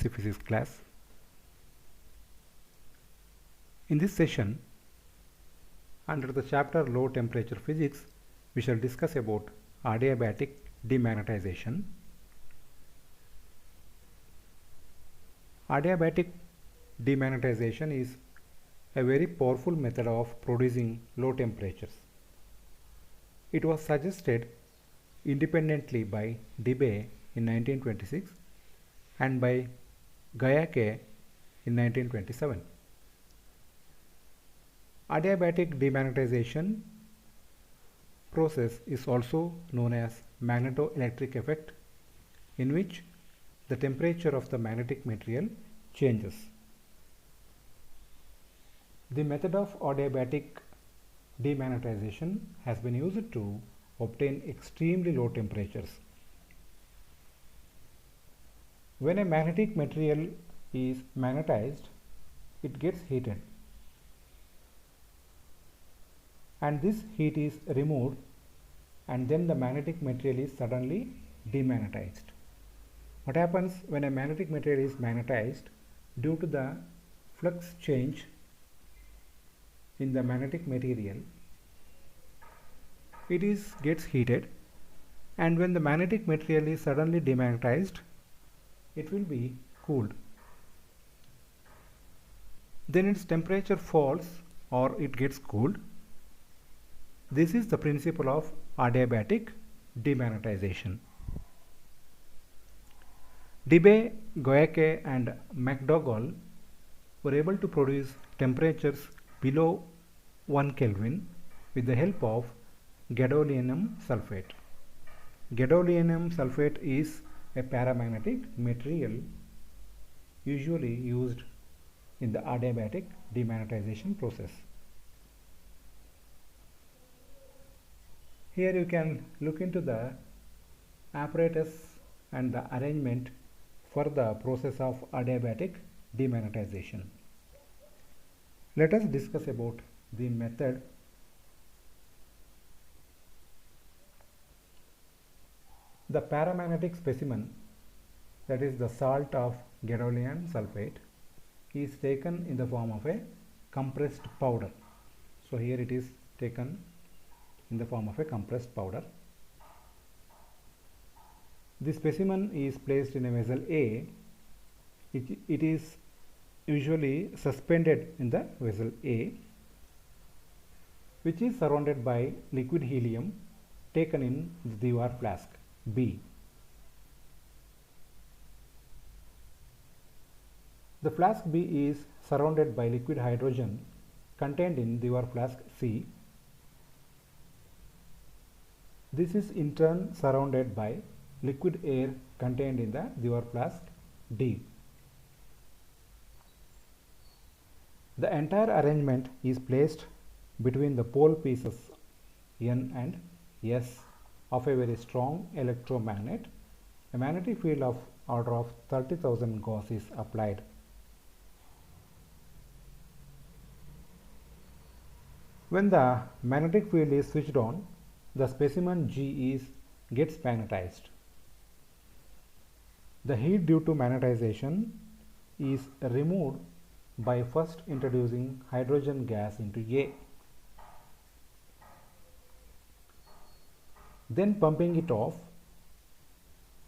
BSc Physics class. In this session, under the chapter Low Temperature Physics, we shall discuss about adiabatic demagnetization. Adiabatic demagnetization is a very powerful method of producing low temperatures. It was suggested independently by Debye in 1926 and by Guyaquet in 1927. Adiabatic demagnetization process is also known as magnetoelectric effect, in which the temperature of the magnetic material changes. The method of adiabatic demagnetization has been used to obtain extremely low temperatures. When a magnetic material is magnetized, it gets heated, and this heat is removed, and then the magnetic material is suddenly demagnetized. What happens when a magnetic material is magnetized? Due to the flux change in the magnetic material, it gets heated, and when the magnetic material is suddenly demagnetized, it will be cooled. Then its temperature falls or it gets cooled. This is the principle of adiabatic demagnetization. Debye, Guyaquet and McDougall were able to produce temperatures below 1 Kelvin with the help of gadolinium sulfate. Gadolinium sulfate is a paramagnetic material usually used in the adiabatic demagnetization process. Here you can look into the apparatus and the arrangement for the process of adiabatic demagnetization. Let us discuss about the method. The paramagnetic specimen, that is the salt of gadolinium sulfate, is taken in the form of a compressed powder. So here it is taken in the form of a compressed powder. The specimen is placed in a vessel A. It is usually suspended in the vessel A, which is surrounded by liquid helium taken in the Dewar flask B. The flask B is surrounded by liquid hydrogen contained in Dewar flask C. This is in turn surrounded by liquid air contained in the Dewar flask D. The entire arrangement is placed between the pole pieces N and S of a very strong electromagnet. A magnetic field of order of 30,000 Gauss is applied. When the magnetic field is switched on, the specimen G gets magnetized. The heat due to magnetization is removed by first introducing hydrogen gas into A, then pumping it off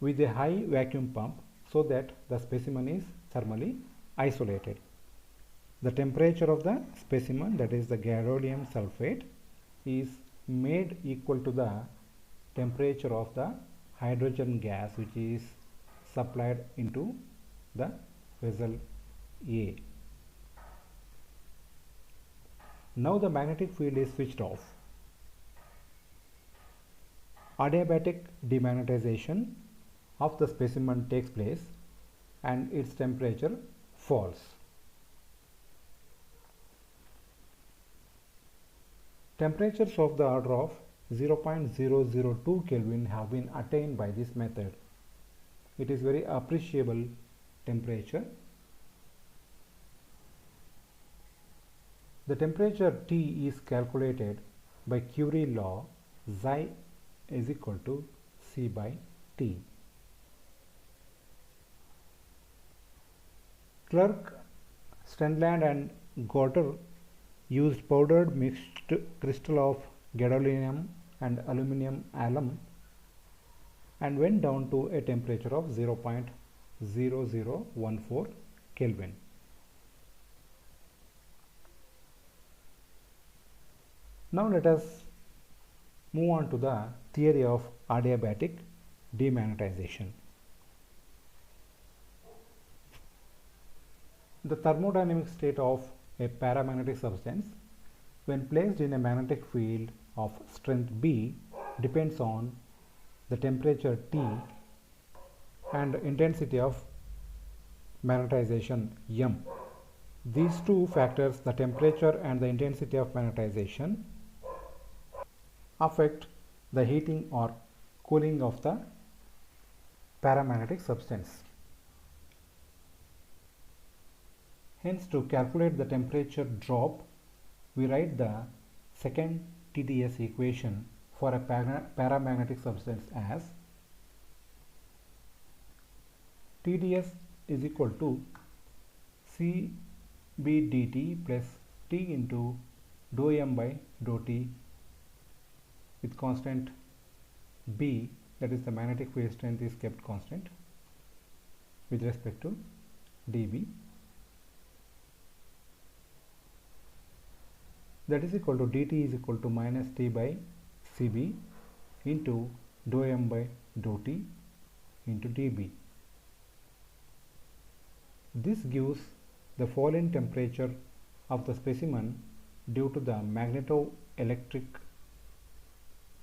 with a high vacuum pump so that the specimen is thermally isolated. The temperature of the specimen, that is the gadolinium sulfate, is made equal to the temperature of the hydrogen gas which is supplied into the vessel A. Now the magnetic field is switched off. Adiabatic demagnetization of the specimen takes place and its temperature falls. Temperatures of the order of 0.002 Kelvin have been attained by this method. It is very appreciable temperature. The temperature T is calculated by Curie law. Xi is equal to C by T. Clerk, Stenland and Gotter used powdered mixed crystal of gadolinium and aluminum alum and went down to a temperature of 0.0014 Kelvin. Now let us move on to the theory of adiabatic demagnetization. The thermodynamic state of a paramagnetic substance when placed in a magnetic field of strength B depends on the temperature T and intensity of magnetization M. These two factors, the temperature and the intensity of magnetization, affect the heating or cooling of the paramagnetic substance. Hence, to calculate the temperature drop, we write the second TdS equation for a paramagnetic substance as TdS is equal to Cb dt plus T into dou m by dou T with constant B, that is the magnetic field strength is kept constant with respect to dB, that is equal to dt is equal to minus T by Cb into dou m by dou T into dB. This gives the fall in temperature of the specimen due to the magnetoelectric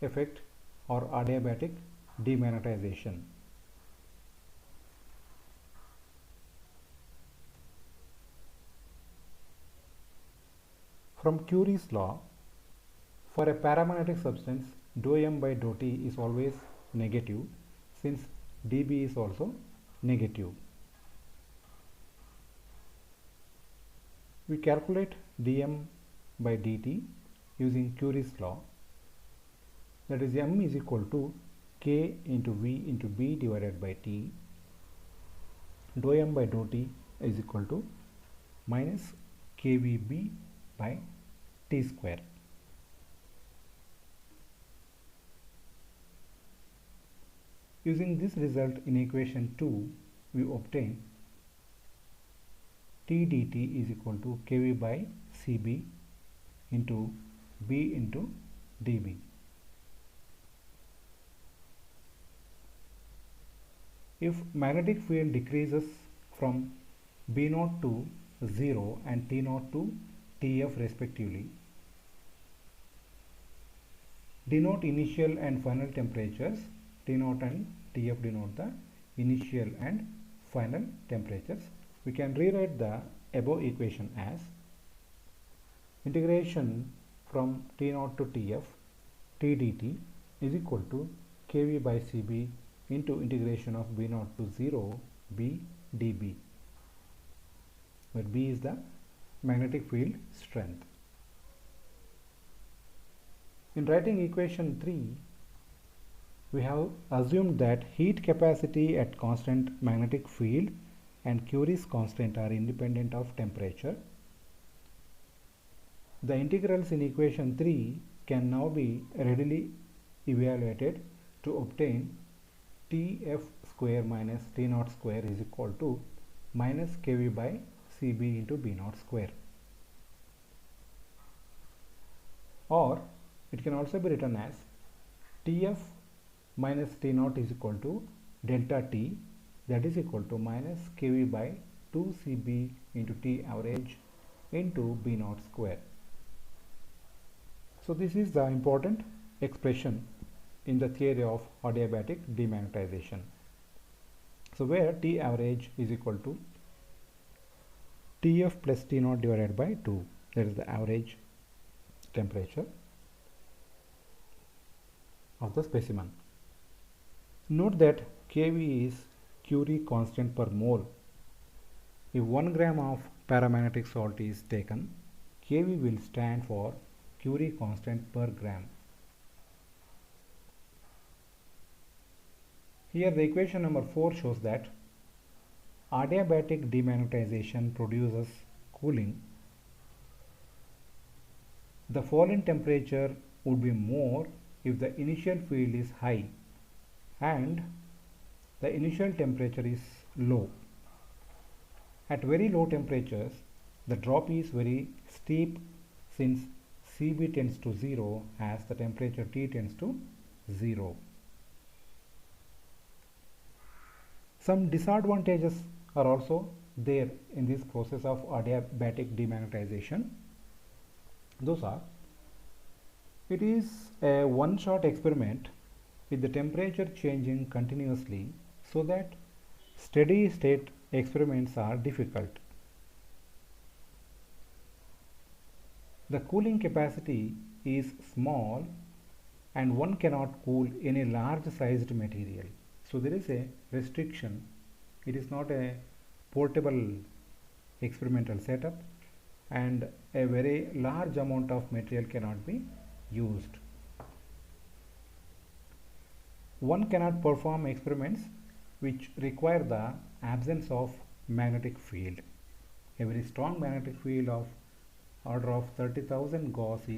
effect or adiabatic demagnetization. From Curie's law, for a paramagnetic substance, dou m by dou T is always negative since dB is also negative. We calculate dm by dt using Curie's law, that is m is equal to k into v into b divided by t. Dou m by dou T is equal to minus kvb by T square. Using this result in equation 2, we obtain T dt is equal to kV by Cb into B into dB. If magnetic field decreases from B0 to 0 and T0 to Tf respectively, denote initial and final temperatures. T0 and Tf denote the initial and final temperatures. We can rewrite the above equation as integration from T0 to Tf T dt is equal to kV by Cb into integration of B0 to 0 B dB, where B is the magnetic field strength. In writing equation 3, we have assumed that heat capacity at constant magnetic field and Curie's constant are independent of temperature. The integrals in equation 3 can now be readily evaluated to obtain Tf square minus T0 square is equal to minus kV by Cb into B0 square. Or it can also be written as Tf minus T0 is equal to delta T, that is equal to minus kV by 2 Cb into T average into B0 square. So this is the important expression in the theory of adiabatic demagnetization. So where T average is equal to Tf plus T0 divided by 2, that is the average temperature of the specimen. Note that kV is Curie constant per mole. If 1 gram of paramagnetic salt is taken, kV will stand for Curie constant per gram. Here the equation number 4 shows that Adiabatic demagnetization produces cooling. The fall in temperature would be more if the initial field is high and the initial temperature is low. At very low temperatures, the drop is very steep since Cb tends to 0 as the temperature T tends to 0. Some disadvantages are also there in this process of adiabatic demagnetization. Those are, it is a one-shot experiment with the temperature changing continuously, so that steady state experiments are difficult. The cooling capacity is small and one cannot cool any large sized material. So there is a restriction. It is not a portable experimental setup and a very large amount of material cannot be used. One cannot perform experiments which require the absence of magnetic field. A very strong magnetic field of order of 30,000 Gauss is